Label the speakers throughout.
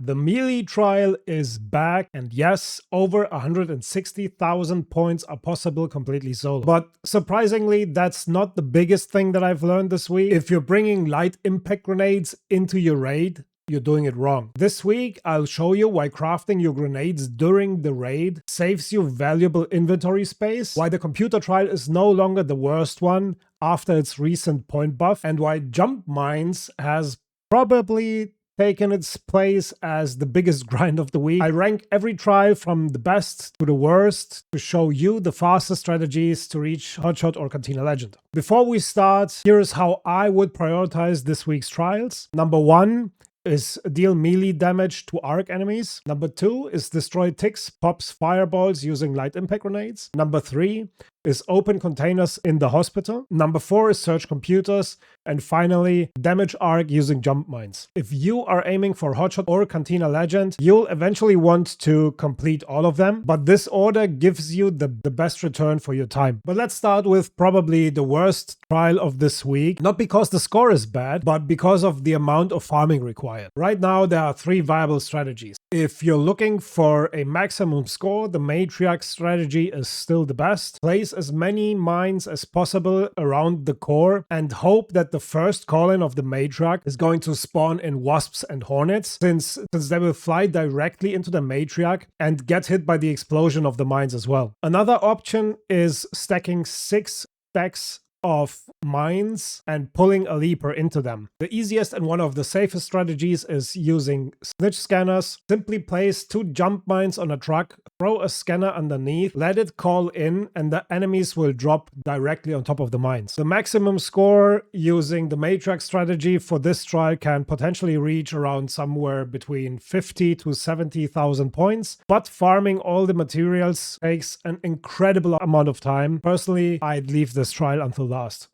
Speaker 1: The melee trial is back, and yes, over 160,000 points are possible completely solo. But surprisingly, that's not the biggest thing that I've learned this week. If you're bringing light impact grenades into your raid, you're doing it wrong. This week, I'll show you why crafting your grenades during the raid saves you valuable inventory space, why the computer trial is no longer the worst one after its recent point buff, and why jump mines has probably taken its place as the biggest grind of the week. I rank every trial from the best to the worst to show you the fastest strategies to reach Hotshot or Cantina Legend. Before we start, here's how I would prioritize this week's trials. Number 1 is deal melee damage to arc enemies. Number 2 is destroy ticks, pops fireballs using light impact grenades. Number 3 is open containers in the hospital. Number 4 is search computers. And finally, damage arc using jump mines. If you are aiming for Hotshot or Cantina Legend, you'll eventually want to complete all of them, but this order gives you the best return for your time. But let's start with probably the worst trial of this week, not because the score is bad, but because of the amount of farming required. Right now, there are 3 viable strategies. If you're looking for a maximum score, the matriarch strategy is still the best. Place as many mines as possible around the core and hope that the first call-in of the matriarch is going to spawn in wasps and hornets, since they will fly directly into the matriarch and get hit by the explosion of the mines as well. Another option is stacking 6 stacks of mines and pulling a leaper into them. The easiest and one of the safest strategies is using snitch scanners. Simply place 2 jump mines on a truck, throw a scanner underneath, let it call in, and the enemies will drop directly on top of the mines. The maximum score using the matriarch strategy for this trial can potentially reach around somewhere between 50 to 70,000 points, but farming all the materials takes an incredible amount of time. Personally, I'd leave this trial until last.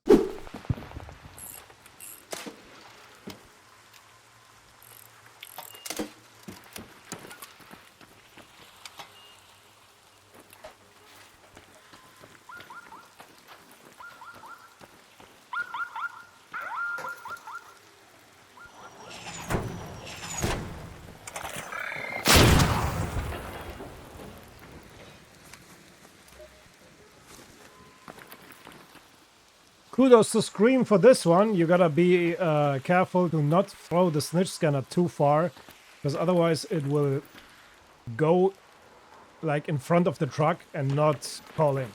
Speaker 1: Kudos to Scream for this one. You gotta be careful to not throw the snitch scanner too far, because otherwise it will go like in front of the truck and not call in.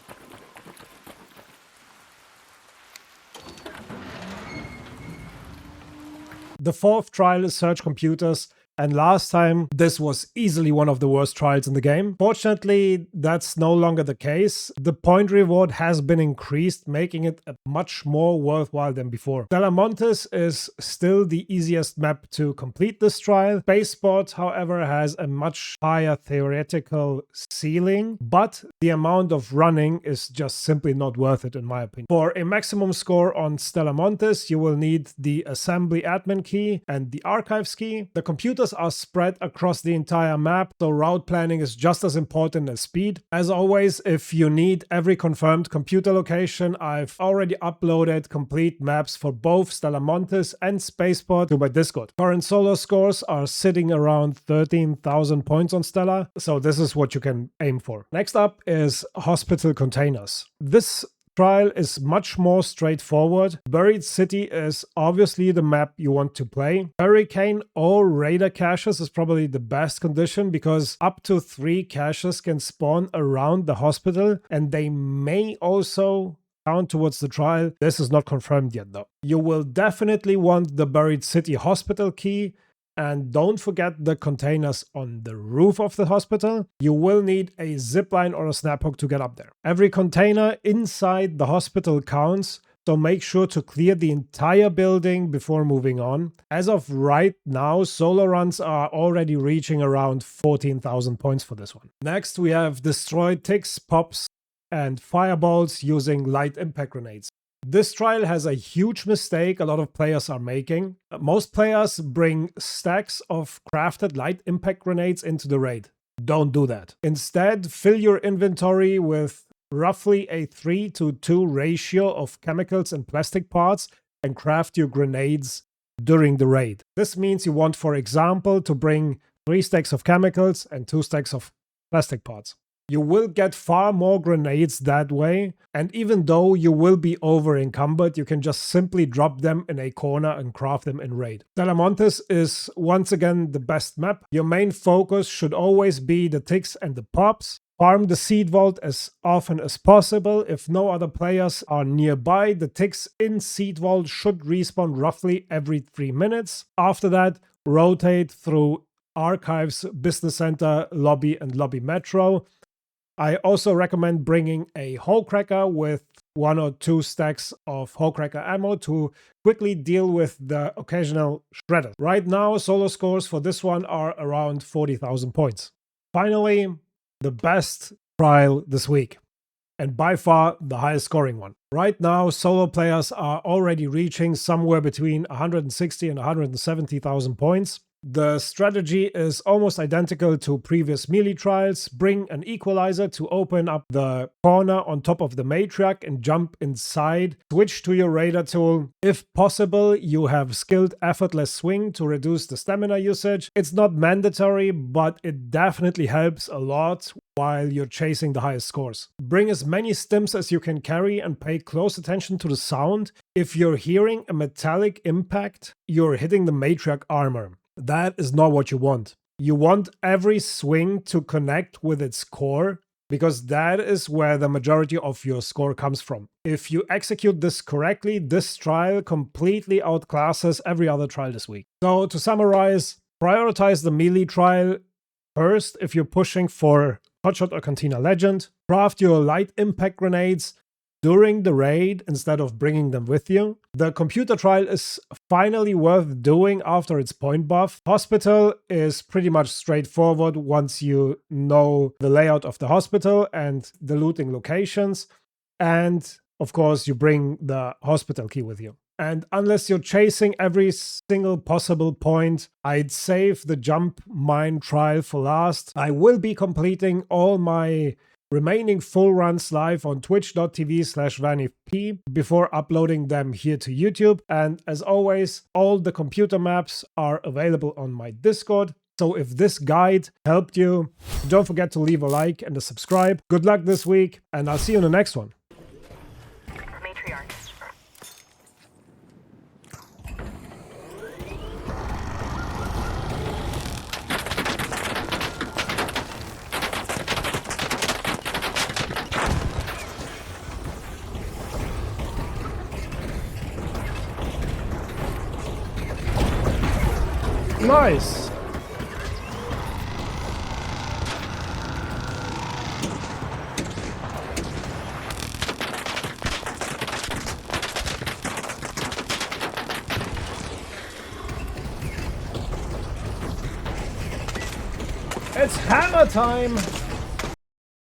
Speaker 1: The 4th trial is search computers. And last time, this was easily one of the worst trials in the game. Fortunately, that's no longer the case. The point reward has been increased, making it much more worthwhile than before. Montes is still the easiest map to complete this trial. Spaceport, however, has a much higher theoretical ceiling, but the amount of running is just simply not worth it in my opinion. For a maximum score on Montes, you will need the assembly admin key and the archives key. The computers are spread across the entire map, so route planning is just as important as speed. As always, if you need every confirmed computer location, I've already uploaded complete maps for both Montes and Spaceport to my Discord. Current solo scores are sitting around 13,000 points on Stella, so this is what you can aim for. Next up is hospital containers. This trial is much more straightforward. Buried City is obviously the map you want to play. Hurricane or Raider caches is probably the best condition, because up to 3 caches can spawn around the hospital, and they may also count towards the trial. This is not confirmed yet though. You will definitely want the Buried City hospital key, and don't forget the containers on the roof of the hospital. You will need a zipline or a snap hook to get up there. Every container inside the hospital counts, so make sure to clear the entire building before moving on. As of right now, solo runs are already reaching around 14,000 points for this one. Next, we have destroyed ticks, pops, and fireballs using light impact grenades. This trial has a huge mistake a lot of players are making. Most players bring stacks of crafted light impact grenades into the raid. Don't do that. Instead, fill your inventory with roughly a 3:2 ratio of chemicals and plastic parts and craft your grenades during the raid. This means you want, for example, to bring 3 stacks of chemicals, and 2 stacks of plastic parts. You will get far more grenades that way, and even though you will be over encumbered, you can just simply drop them in a corner and craft them in raid. Salamontes is once again the best map. Your main focus should always be the ticks and the pops. Farm the seed vault as often as possible. If no other players are nearby, the ticks in seed vault should respawn roughly every 3 minutes. After that, rotate through archives, business center, lobby, and lobby metro. I also recommend bringing a hole cracker with 1 or 2 stacks of hole cracker ammo to quickly deal with the occasional shredder. Right now, solo scores for this one are around 40,000 points. Finally, the best trial this week, and by far the highest scoring one. Right now, solo players are already reaching somewhere between 160 and 170,000 points. The strategy is almost identical to previous melee trials. Bring an equalizer to open up the corner on top of the matriarch and jump inside. Switch to your radar tool. If possible, you have skilled effortless swing to reduce the stamina usage. It's not mandatory, but it definitely helps a lot while you're chasing the highest scores. Bring as many stims as you can carry and pay close attention to the sound. If you're hearing a metallic impact, you're hitting the matriarch armor. That is not what you want. You want every swing to connect with its core, because that is where the majority of your score comes from. If you execute this correctly, this trial completely outclasses every other trial this week. So to summarize, prioritize the melee trial first if you're pushing for Hotshot or Cantina Legend. Craft your light impact grenades during the raid instead of bringing them with you. The computer trial is finally worth doing after its point buff. Hospital is pretty much straightforward once you know the layout of the hospital and the looting locations. And of course, you bring the hospital key with you. And unless you're chasing every single possible point, I'd save the jump mine trial for last. I will be completing all my remaining full runs live on twitch.tv/vanifp before uploading them here to YouTube. And as always, all the computer maps are available on my Discord. So if this guide helped you, don't forget to leave a like and a subscribe. Good luck this week, and I'll see you in the next one.
Speaker 2: Matriarch.
Speaker 1: Nice! It's hammer time!